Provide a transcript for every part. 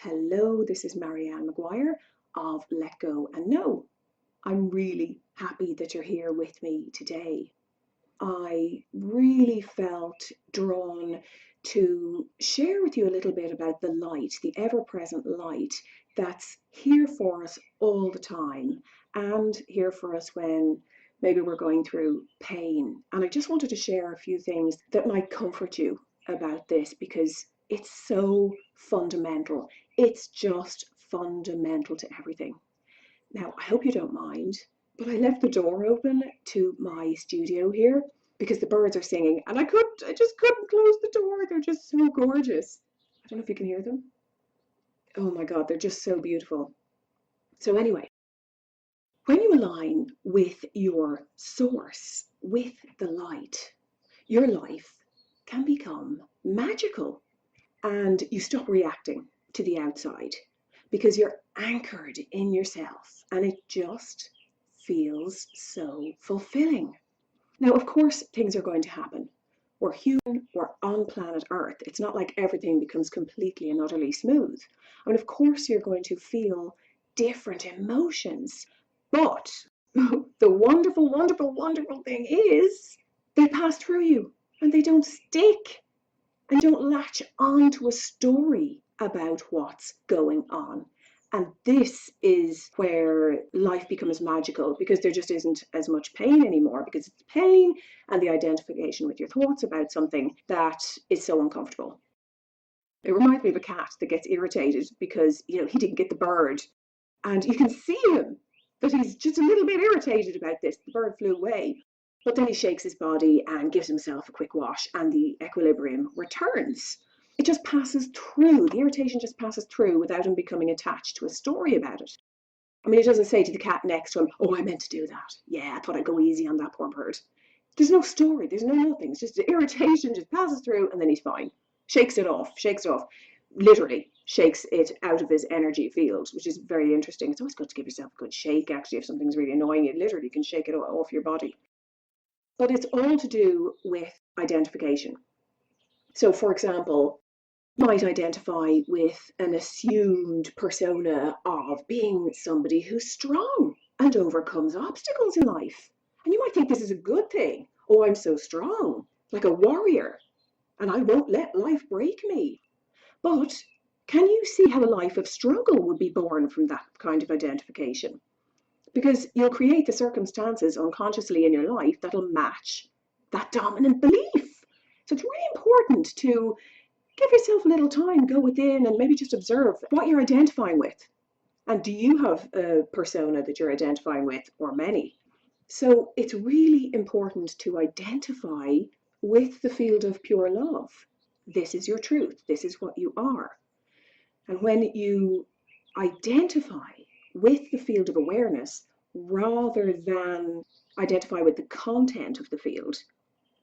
Hello, this is Marianne McGuire of Let Go and Know. I'm really happy that you're here with me today. I really felt drawn to share with you a little bit about the light, the ever present light that's here for us all the time and here for us when maybe we're going through pain. And I just wanted to share a few things that might comfort you about this because it's so fundamental. It's just fundamental to everything. Now, I hope you don't mind, but I left the door open to my studio here because the birds are singing and I just couldn't close the door. They're just so gorgeous. I don't know if you can hear them. Oh my God, they're just so beautiful. So anyway, when you align with your source, with the light, your life can become magical and you stop reacting to the outside because you're anchored in yourself and it just feels so fulfilling. Now, of course, things are going to happen. We're human, we're on planet Earth. It's not like everything becomes completely and utterly smooth. I mean, of course, you're going to feel different emotions, but the wonderful, wonderful, wonderful thing is they pass through you and they don't stick and don't latch on to a story about what's going on. And this is where life becomes magical because there just isn't as much pain anymore because it's pain and the identification with your thoughts about something that is so uncomfortable. It reminds me of a cat that gets irritated because, he didn't get the bird and you can see him that he's just a little bit irritated about this. The bird flew away. But then he shakes his body and gives himself a quick wash and the equilibrium returns. It just passes through. The irritation just passes through without him becoming attached to a story about it. I mean, he doesn't say to the cat next to him, "Oh, I meant to do that. Yeah, I thought I'd go easy on that poor bird." There's no story. There's no nothing. It's just the irritation just passes through and then he's fine. Shakes it off. Shakes it off. Literally shakes it out of his energy field, which is very interesting. It's always good to give yourself a good shake, actually, if something's really annoying you. Literally can shake it off your body. But it's all to do with identification. So, for example, you might identify with an assumed persona of being somebody who's strong and overcomes obstacles in life. And you might think this is a good thing. Oh, I'm so strong, like a warrior, and I won't let life break me. But can you see how a life of struggle would be born from that kind of identification? Because you'll create the circumstances unconsciously in your life that'll match that dominant belief. So it's really important to give yourself a little time, go within and maybe just observe what you're identifying with. And do you have a persona that you're identifying with or many? So it's really important to identify with the field of pure love. This is your truth. This is what you are. And when you identify with the field of awareness rather than identify with the content of the field,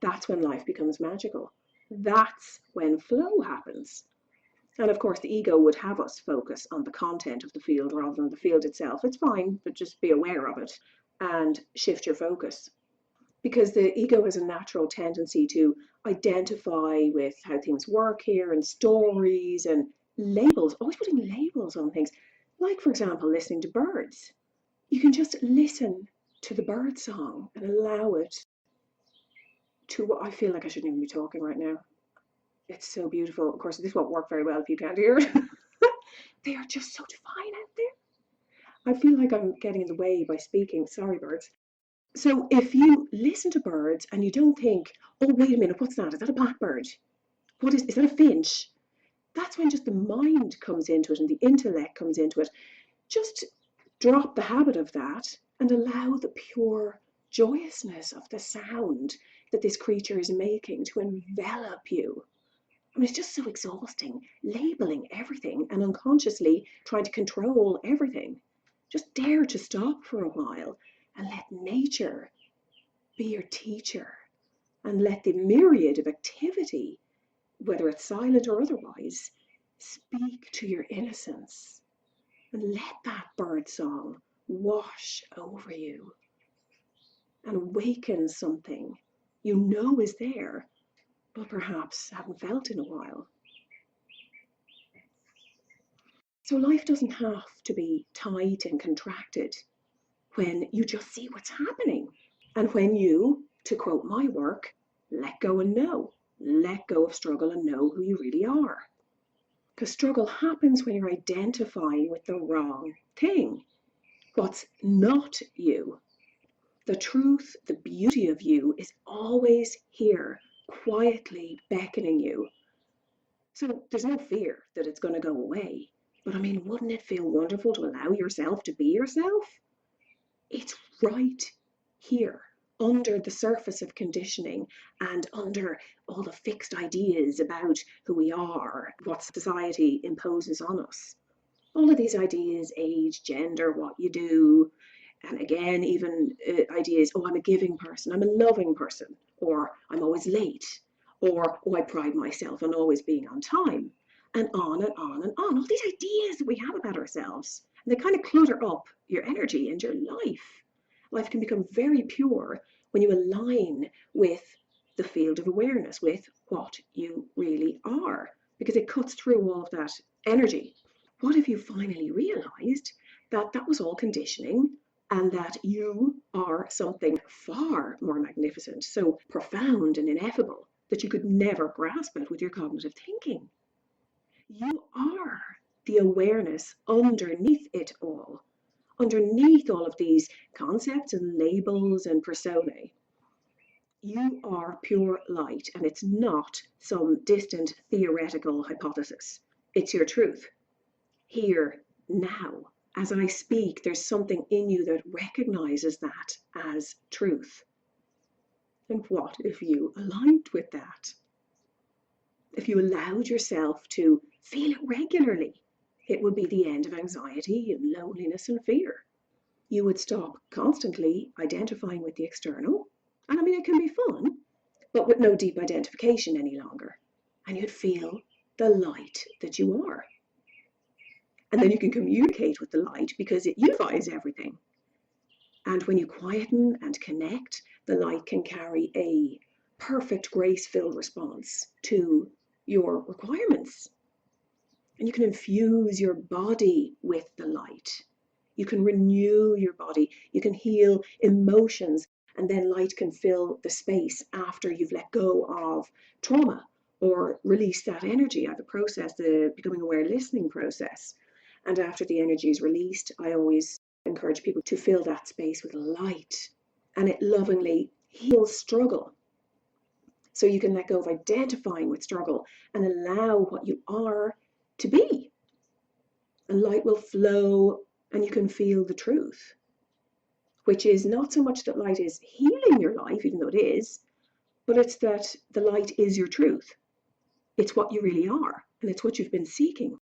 that's when life becomes magical. That's when flow happens. And of course, the ego would have us focus on the content of the field rather than the field itself. It's fine, but just be aware of it and shift your focus. Because the ego has a natural tendency to identify with how things work here and stories and labels, always putting labels on things. Like, for example, listening to birds. You can just listen to the bird song and allow it to, I feel like I shouldn't even be talking right now. It's so beautiful. Of course, this won't work very well if you can't hear it. They are just so divine out there. I feel like I'm getting in the way by speaking. Sorry, birds. So if you listen to birds and you don't think, "Oh, wait a minute, what's that? Is that a blackbird? Is that a finch?" That's when just the mind comes into it and the intellect comes into it. Just drop the habit of that and allow the pure joyousness of the sound that this creature is making to envelop you. I mean, it's just so exhausting, labeling everything and unconsciously trying to control everything. Just dare to stop for a while and let nature be your teacher and let the myriad of activity, whether it's silent or otherwise, speak to your innocence and let that bird song wash over you and awaken something you know is there, but perhaps haven't felt in a while. So life doesn't have to be tight and contracted when you just see what's happening. And when you, to quote my work, let go and know. Let go of struggle and know who you really are. Because struggle happens when you're identifying with the wrong thing, what's not you. The truth, the beauty of you is always here, quietly beckoning you. So there's no fear that it's going to go away. But I mean, wouldn't it feel wonderful to allow yourself to be yourself? It's right here, under the surface of conditioning and under all the fixed ideas about who we are, what society imposes on us. All of these ideas, age, gender, what you do, and again, even ideas, oh, I'm a giving person, I'm a loving person, or I'm always late, or oh, I pride myself on always being on time, and on and on and on. All these ideas that we have about ourselves, and they kind of clutter up your energy and your life. Life can become very pure when you align with the field of awareness, with what you really are, because it cuts through all of that energy. What if you finally realized that that was all conditioning and that you are something far more magnificent, so profound and ineffable that you could never grasp it with your cognitive thinking? You are the awareness underneath it all, underneath all of these concepts and labels and personae. You are pure light, and it's not some distant theoretical hypothesis. It's your truth. Here, now, as I speak, there's something in you that recognizes that as truth. And what if you aligned with that? If you allowed yourself to feel it regularly, it would be the end of anxiety and loneliness and fear. You would stop constantly identifying with the external. And I mean, it can be fun, but with no deep identification any longer. And you'd feel the light that you are. And then you can communicate with the light because it unifies everything. And when you quieten and connect, the light can carry a perfect grace-filled response to your requirements. And you can infuse your body with the light. You can renew your body. You can heal emotions, and then light can fill the space after you've let go of trauma or release that energy. I have a process, the Becoming Aware listening process. And after the energy is released, I always encourage people to fill that space with light. And it lovingly heals struggle. So you can let go of identifying with struggle and allow what you are to be. And light will flow and you can feel the truth, which is not so much that light is healing your life, even though it is, but it's that the light is your truth. It's what you really are, and it's what you've been seeking.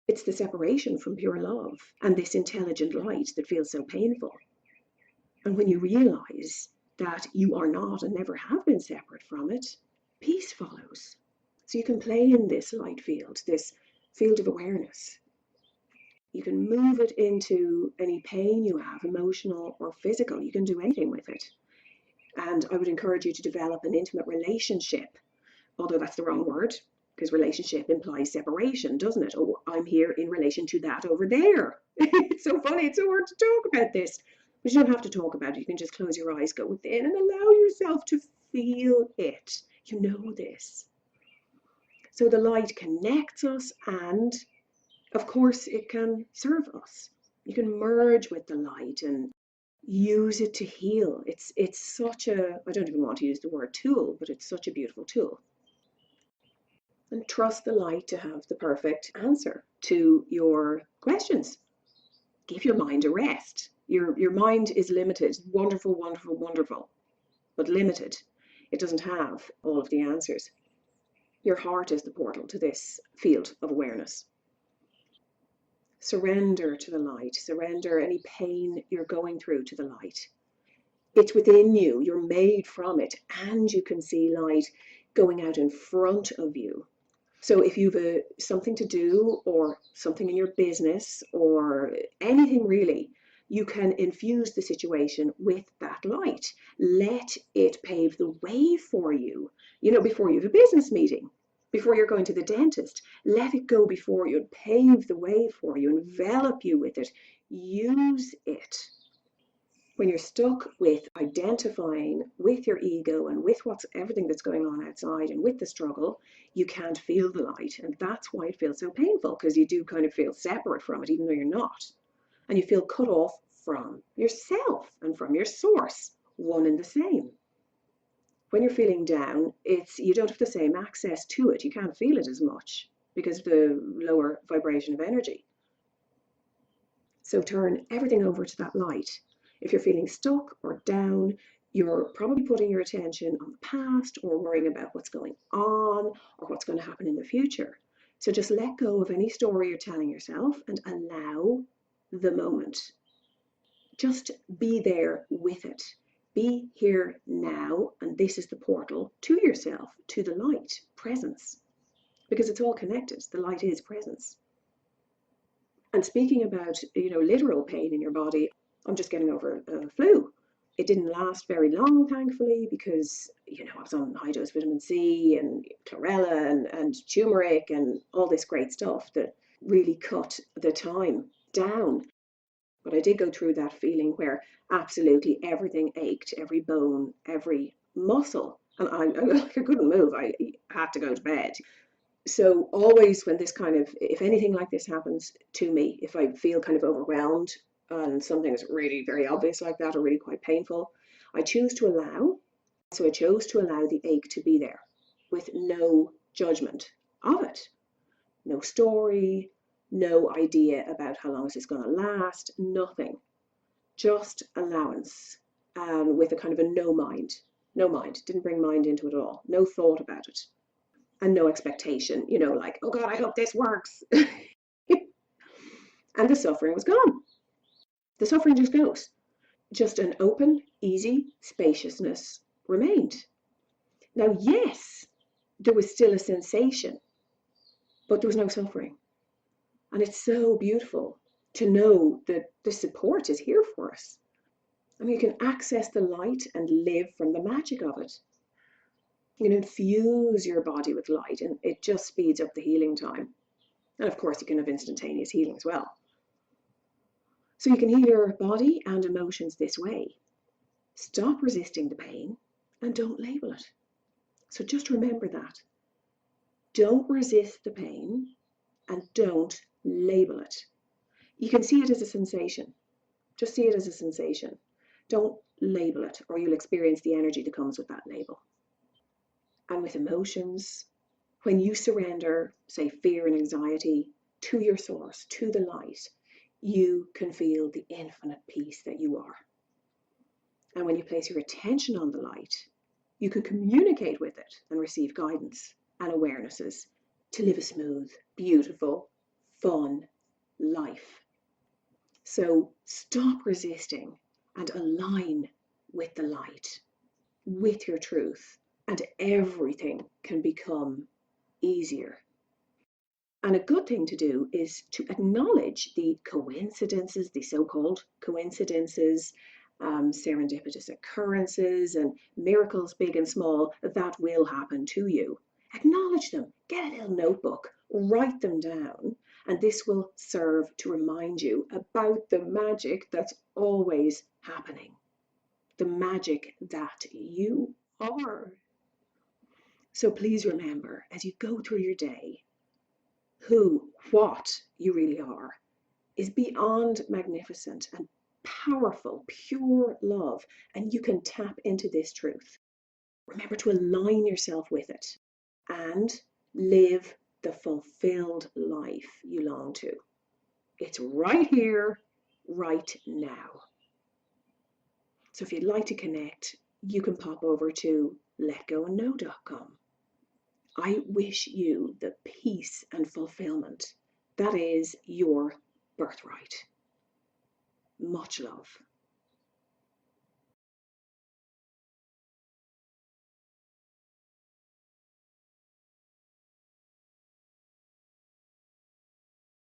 It's the separation from pure love and this intelligent light that feels so painful. And when you realize that you are not and never have been separate from it, peace follows. So you can play in this light field, this field of awareness. You can move it into any pain you have, emotional or physical. You can do anything with it. And I would encourage you to develop an intimate relationship, although that's the wrong word, because relationship implies separation, doesn't it? Oh, I'm here in relation to that over there. It's so funny, it's so hard to talk about this. But you don't have to talk about it. You can just close your eyes, go within, and allow yourself to feel it. You know this. So the light connects us, and of course it can serve us. You can merge with the light and use it to heal. It's such a, I don't even want to use the word tool, but it's such a beautiful tool. And trust the light to have the perfect answer to your questions. Give your mind a rest. Your mind is limited. Wonderful, wonderful, wonderful, but limited. It doesn't have all of the answers. Your heart is the portal to this field of awareness. Surrender to the light. Surrender any pain you're going through to the light. It's within you. You're made from it, and you can see light going out in front of you. So if you've something to do or something in your business or anything really, you can infuse the situation with that light. Let it pave the way for you. You know, before you have a business meeting, before you're going to the dentist. Let it go before you, pave the way for you, envelop you with it, use it. When you're stuck with identifying with your ego and with everything that's going on outside and with the struggle, you can't feel the light. And that's why it feels so painful, because you do kind of feel separate from it, even though you're not. And you feel cut off from yourself and from your source, one and the same. When you're feeling down, you don't have the same access to it. You can't feel it as much because of the lower vibration of energy. So turn everything over to that light. If you're feeling stuck or down, you're probably putting your attention on the past or worrying about what's going on or what's going to happen in the future. So just let go of any story you're telling yourself and allow the moment. Just be there with it. Be here now, and this is the portal to yourself, to the light, presence, because it's all connected. The light is presence. And speaking about, literal pain in your body, I'm just getting over a flu. It didn't last very long, thankfully, because, I was on high dose vitamin C and chlorella and turmeric and all this great stuff that really cut the time down. But I did go through that feeling where absolutely everything ached, every bone, every muscle. And I couldn't move. I had to go to bed. So always when if anything like this happens to me, if I feel kind of overwhelmed and something is really very obvious like that or really quite painful, I choose to allow. So I chose to allow the ache to be there with no judgment of it. No story, no idea about how long is this going to last, nothing. Just allowance, with a kind of a no mind. No mind, didn't bring mind into it at all. No thought about it. And no expectation, like, oh God, I hope this works. And the suffering was gone. The suffering just goes. Just an open, easy spaciousness remained. Now, yes, there was still a sensation, but there was no suffering. And it's so beautiful to know that the support is here for us. I mean, you can access the light and live from the magic of it. You can infuse your body with light and it just speeds up the healing time. And of course, you can have instantaneous healing as well. So you can heal your body and emotions this way. Stop resisting the pain and don't label it. So just remember that. Don't resist the pain and don't label it. You can see it as a sensation. Just see it as a sensation. Don't label it or you'll experience the energy that comes with that label. And with emotions, when you surrender, say, fear and anxiety to your source, to the light, you can feel the infinite peace that you are. And when you place your attention on the light, you can communicate with it and receive guidance and awarenesses to live a smooth, beautiful, fun life. So stop resisting and align with the light, with your truth, and everything can become easier. And a good thing to do is to acknowledge the coincidences, the so-called coincidences, serendipitous occurrences and miracles big and small that will happen to you. Acknowledge them, get a little notebook, write them down, and this will serve to remind you about the magic that's always happening. The magic that you are. So please remember, as you go through your day, what you really are is beyond magnificent and powerful, pure love, and you can tap into this truth. Remember to align yourself with it and live the fulfilled life you long to. It's right here, right now. So if you'd like to connect, you can pop over to letgoandknow.com. I wish you the peace and fulfillment that is your birthright. Much love.